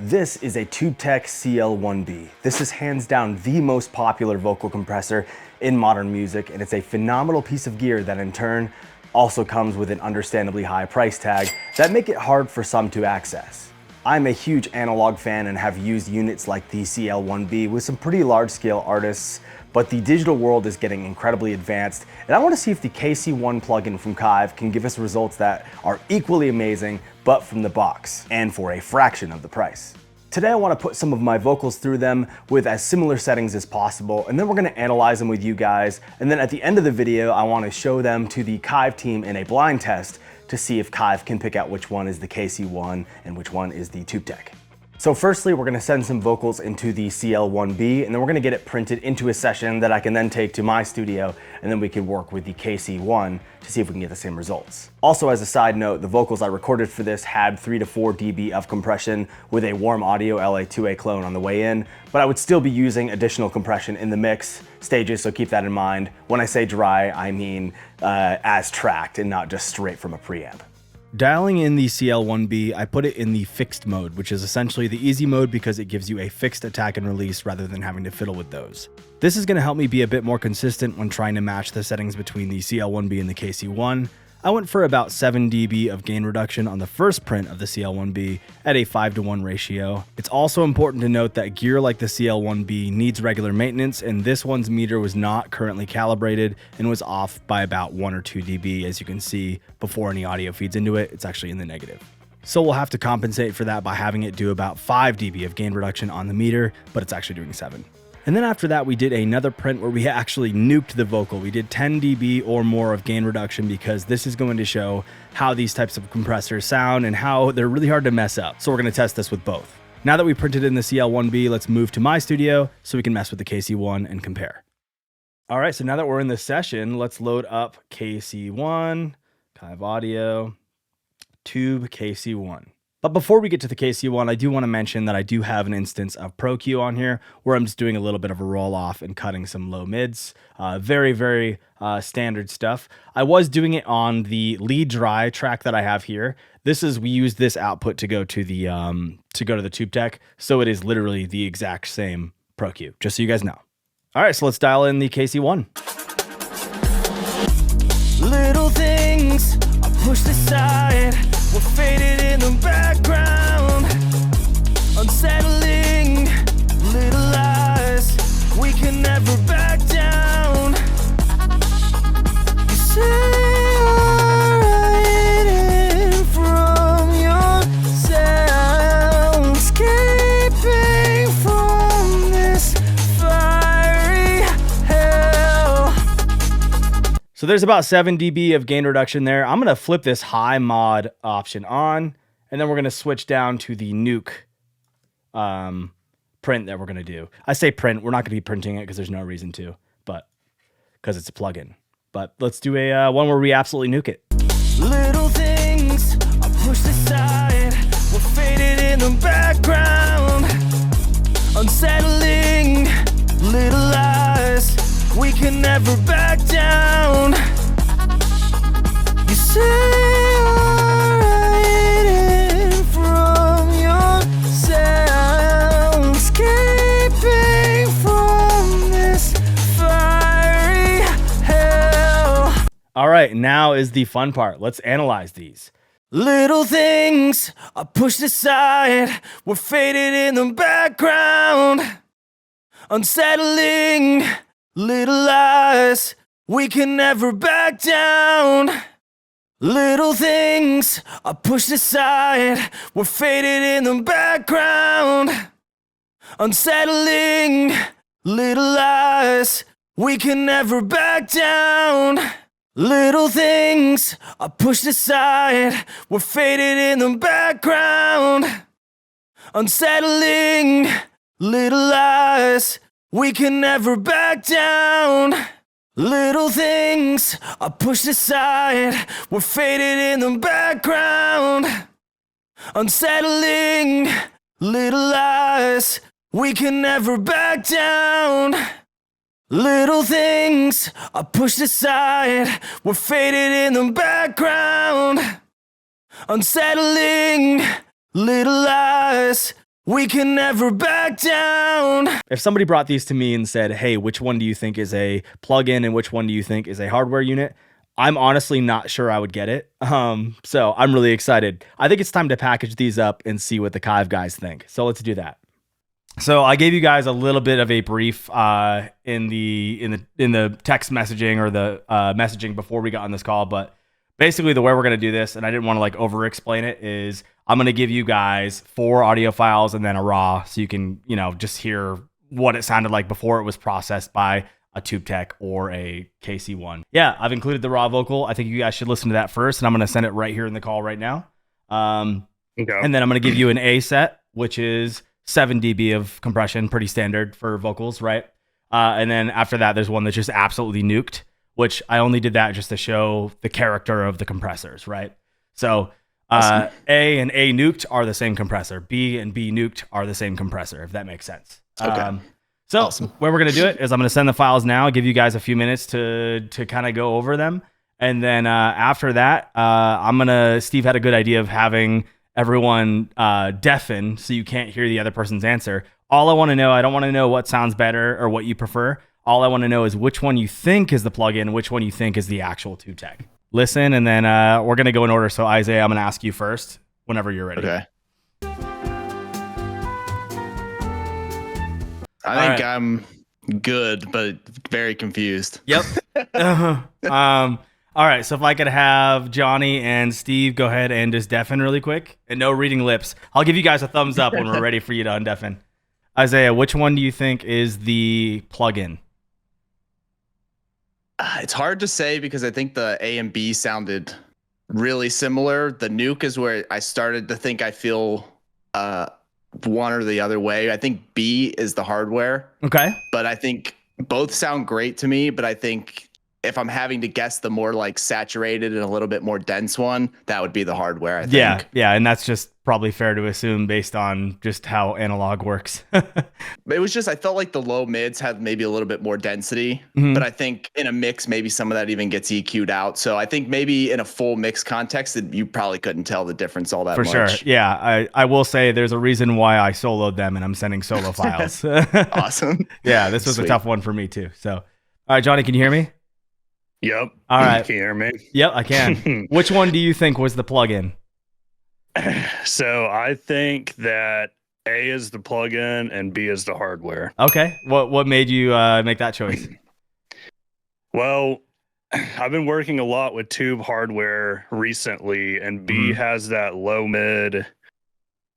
This is a TubeTech CL1B. This is hands down the most popular vocal compressor in modern music, and it's a phenomenal piece of gear that in turn also comes with an understandably high price tag that make it hard for some to access. I'm a huge analog fan and have used units like the CL1B with some pretty large scale artists, but the digital world is getting incredibly advanced, and I want to see if the KC-1 plugin from Kiive can give us results that are equally amazing, but from the box, and for a fraction of the price. Today I want to put some of my vocals through them with as similar settings as possible, and then we're going to analyze them with you guys, and then at the end of the video I want to show them to the Kiive team in a blind test to see if Kiive can pick out which one is the KC-1 and which one is the TubeTech. So firstly, we're gonna send some vocals into the CL1B, and then we're gonna get it printed into a session that I can then take to my studio, and then we can work with the KC-1 to see if we can get the same results. Also, as a side note, the vocals I recorded for this had 3 to 4 dB of compression with a Warm Audio LA2A clone on the way in, but I would still be using additional compression in the mix stages, so keep that in mind. When I say dry, I mean as tracked and not just straight from a preamp. Dialing in the CL1B, I put it in the fixed mode, which is essentially the easy mode because it gives you a fixed attack and release rather than having to fiddle with those. This is going to help me be a bit more consistent when trying to match the settings between the CL1B and the KC-1. I went for about 7 dB of gain reduction on the first print of the CL1B at a 5:1 ratio. It's also important to note that gear like the CL1B needs regular maintenance, and this one's meter was not currently calibrated and was off by about 1 or 2 dB. As you can see, before any audio feeds into it, it's actually in the negative. So we'll have to compensate for that by having it do about 5 dB of gain reduction on the meter, but it's actually doing 7. And then after that, we did another print where we actually nuked the vocal. We did 10 dB or more of gain reduction because this is going to show how these types of compressors sound and how they're really hard to mess up. So we're going to test this with both. Now that we printed in the CL1B, let's move to my studio so we can mess with the KC-1 and compare. All right, so now that we're in the session, let's load up KC-1, Kiive Audio, Tube KC-1. But before we get to the KC-1, I do want to mention that I do have an instance of ProQ on here where I'm just doing a little bit of a roll off and cutting some low mids. Very standard stuff. I was doing it on the lead dry track that I have here. We use this output to go to the TubeTech, so it is literally the exact same ProQ, just so you guys know. All right, so let's dial in the KC-1. Little things I pushed aside, we're faded in the background, unsettling little lies, we can never back down. You say you're hiding from yourself, escaping from this fiery hell. So there's about 7 dB of gain reduction there. I'm going to flip this high mod option on, and then we're going to switch down to the nuke print that we're going to do. I say print, we're not going to be printing it because there's no reason to, but because it's a plugin. But let's do a one where we absolutely nuke it. Little things I pushed aside, we're faded in the background, unsettling little lies, we can never back down. You say you're hiding from yourself, escaping from this fiery hell. All right, now is the fun part. Let's analyze these. Little things are pushed aside, we're faded in the background, unsettling little lies, we can never back down. Little things are pushed aside, we're faded in the background, unsettling little lies, we can never back down. Little things are pushed aside, we're faded in the background, unsettling little lies, we can never back down. Little things are pushed aside, we're faded in the background, unsettling little lies, we can never back down. Little things are pushed aside, we're faded in the background, unsettling little lies, We can never back down. If somebody brought these to me and said, hey, which one do you think is a plugin and which one do you think is a hardware unit? I'm honestly not sure I would get it. So I'm really excited. I think it's time to package these up and see what the Kiive guys think. So let's do that. So I gave you guys a little bit of a brief in the text messaging or the messaging before we got on this call, but basically the way we're going to do this, and I didn't want to like over explain it, is I'm going to give you guys 4 audio files and then a raw, so you can, you know, just hear what it sounded like before it was processed by a TubeTech or a KC-1. Yeah, I've included the raw vocal. I think you guys should listen to that first, and I'm going to send it right here in the call right now. Okay. And then I'm going to give you an A set, which is 7 dB of compression, pretty standard for vocals, right? And then after that, there's one that's just absolutely nuked, which I only did that just to show the character of the compressors, right? So A and A nuked are the same compressor. B and B nuked are the same compressor, if that makes sense. Okay. So where we're going to do it is I'm going to send the files now, give you guys a few minutes to kind of go over them. And then after that, Steve had a good idea of having everyone deafen so you can't hear the other person's answer. All I want to know, I don't want to know what sounds better or what you prefer. All I want to know is which one you think is the plugin, which one you think is the actual TubeTech. Listen, and then we're going to go in order. So Isaiah, I'm going to ask you first whenever you're ready. Okay. I think I'm good, but very confused. Yep. All right, so if I could have Johnny and Steve go ahead and just deafen really quick, and no reading lips. I'll give you guys a thumbs up when we're ready for you to undeafen. Isaiah, which one do you think is the plugin? It's hard to say because I think the A and B sounded really similar. The nuke is where I started to think I feel one or the other way. I think B is the hardware. Okay. But I think both sound great to me, but I think if I'm having to guess the more like saturated and a little bit more dense one, that would be the hardware, I think. Yeah, and that's just probably fair to assume based on just how analog works. It was just, I felt like the low mids had maybe a little bit more density, but I think in a mix, maybe some of that even gets EQ'd out. So I think maybe in a full mix context, you probably couldn't tell the difference all that much. For sure. Yeah, I will say there's a reason why I soloed them and I'm sending solo files. Awesome. Yeah, this was a tough one for me too. So, all right, Johnny, can you hear me? Yep. All right. Can you hear me? Yep, I can. Which one do you think was the plugin? So I think that A is the plugin and B is the hardware. Okay. What made you make that choice? Well, I've been working a lot with tube hardware recently, and B has that low mid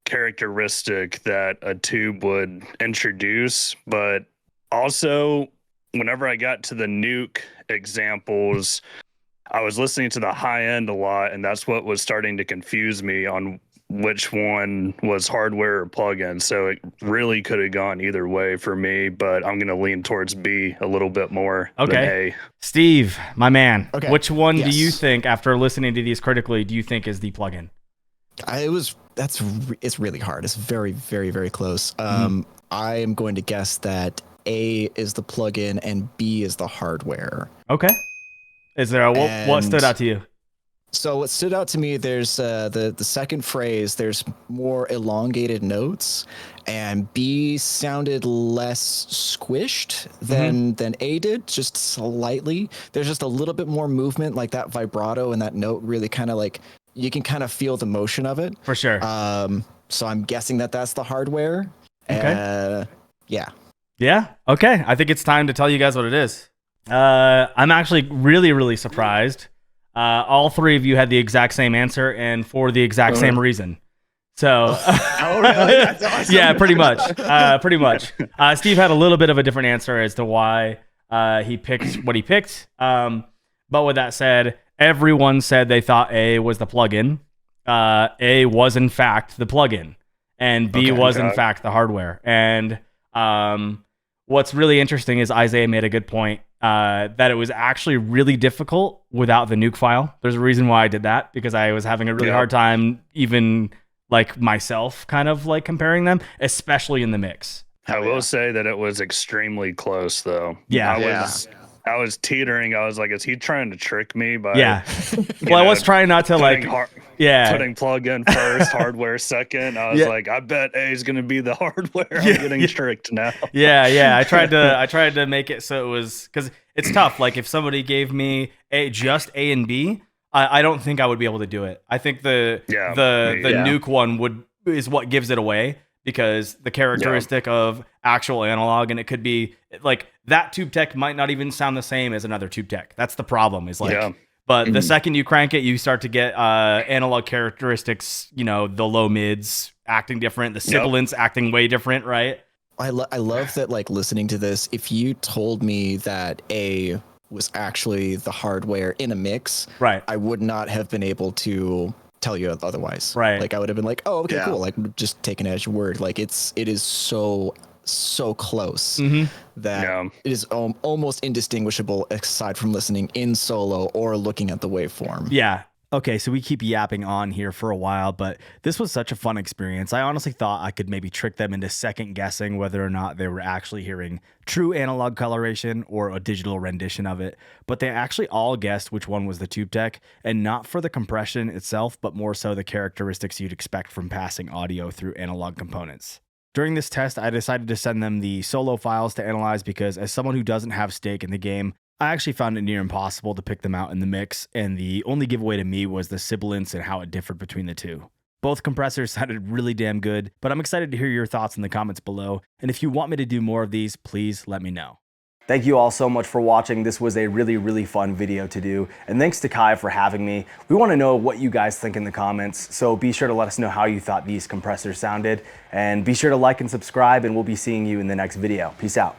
characteristic that a tube would introduce, but also whenever I got to the nuke examples, I was listening to the high end a lot, and that's what was starting to confuse me on which one was hardware or plugin. So it really could have gone either way for me, but I'm going to lean towards B a little bit more than A. Steve, my man, Okay. which one Yes. do you think, after listening to these critically, do you think is the plugin? It's really hard. It's very, very, very close. I am going to guess that A is the plugin and B is the hardware. Okay. Is there what stood out to you? So what stood out to me, there's the second phrase, there's more elongated notes, and B sounded less squished than A did, just slightly. There's just a little bit more movement, like that vibrato and that note really kind of like, you can kind of feel the motion of it. For sure. So I'm guessing that that's the hardware. Okay. Yeah. Yeah. Okay. I think it's time to tell you guys what it is. I'm actually really, really surprised. All three of you had the exact same answer and for the exact same reason. So, Oh, really? That's awesome. yeah, pretty much. Pretty much. Steve had a little bit of a different answer as to why he picked what he picked. But with that said, everyone said they thought A was the plugin. A was in fact the plugin, and B was in fact the hardware. And what's really interesting is Isaiah made a good point that it was actually really difficult without the nuke file. There's a reason why I did that, because I was having a really hard time even like myself kind of like comparing them, especially in the mix. I will say that it was extremely close though. Yeah. I was teetering. I was like, is he trying to trick me by Well, I was trying not to like putting plug-in first, hardware second. I was like, I bet A is going to be the hardware. I'm getting tricked now. Yeah. I tried to make it so it was, because it's tough. Like if somebody gave me just A and B, I don't think I would be able to do it. I think the nuke one is what gives it away, because the characteristic of actual analog, and it could be like that TubeTech might not even sound the same as another TubeTech. That's the problem. Is like. But the second you crank it, you start to get analog characteristics, the low mids acting different, the sibilants acting way different, right? I love that, like, listening to this, if you told me that A was actually the hardware in a mix, right, I would not have been able to tell you otherwise. Right. Like, I would have been like, oh, okay, cool. Like, just taking it as your word. Like, it is so close that it is almost indistinguishable aside from listening in solo or looking at the waveform. Yeah. Okay, so we keep yapping on here for a while, but this was such a fun experience. I honestly thought I could maybe trick them into second guessing whether or not they were actually hearing true analog coloration or a digital rendition of it. But they actually all guessed which one was the TubeTech, and not for the compression itself, but more so the characteristics you'd expect from passing audio through analog components. During this test, I decided to send them the solo files to analyze because, as someone who doesn't have stake in the game, I actually found it near impossible to pick them out in the mix, and the only giveaway to me was the sibilance and how it differed between the two. Both compressors sounded really damn good, but I'm excited to hear your thoughts in the comments below, and if you want me to do more of these, please let me know. Thank you all so much for watching. This was a really, really fun video to do. And thanks to Kiive for having me. We want to know what you guys think in the comments. So be sure to let us know how you thought these compressors sounded. And be sure to like and subscribe, and we'll be seeing you in the next video. Peace out.